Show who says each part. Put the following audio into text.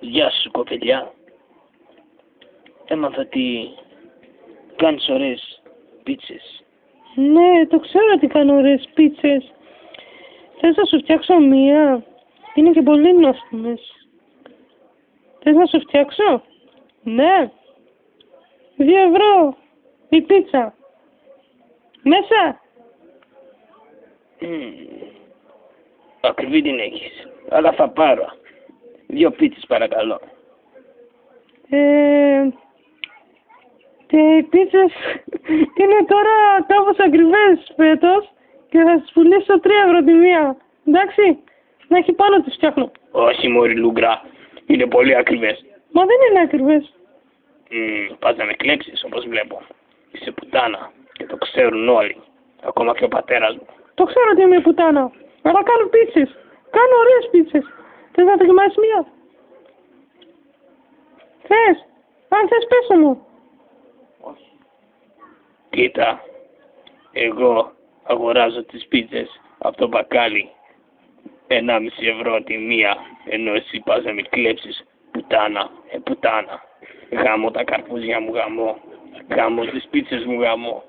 Speaker 1: Γεια σου κοπελιά. Έμαθα ότι κάνεις ωραίες πίτσες.
Speaker 2: Ναι, το ξέρω ότι κάνω ωραίες πίτσες. Θες να σου φτιάξω μία? Είναι και πολύ νόστιμες. Θες να σου φτιάξω? Ναι. 2 € η πίτσα. Μέσα.
Speaker 1: Ακριβή την έχεις, αλλά θα πάρω. 2 πίτσες παρακαλώ.
Speaker 2: Και οι πίτσες είναι τώρα κάπως ακριβές φέτος και θα τις πουλήσω 3 € τη μία. Εντάξει, να έχει πάνω τις φτιάχνω.
Speaker 1: Όχι μωρή Λούγκρα, είναι πολύ ακριβές.
Speaker 2: Μα δεν είναι ακριβές.
Speaker 1: Πας να με κλέψεις όπως βλέπω. Είσαι πουτάνα και το ξέρουν όλοι, ακόμα και ο πατέρας μου.
Speaker 2: Το ξέρω ότι είμαι πουτάνα, αλλά κάνω πίτσες. Κάνω ωραίες πίτσες. Θες να δοκιμάσεις μία? Θες? Αν θες πέσω μου.
Speaker 1: Κοίτα, εγώ αγοράζω τις πίτσες από το μπακάλι 1,5 € τη μία, ενώ εσύ πας να με κλέψεις, πουτάνα, πουτάνα. Γάμω τα καρπούζια μου, γάμω τις πίτσες μου, γάμω.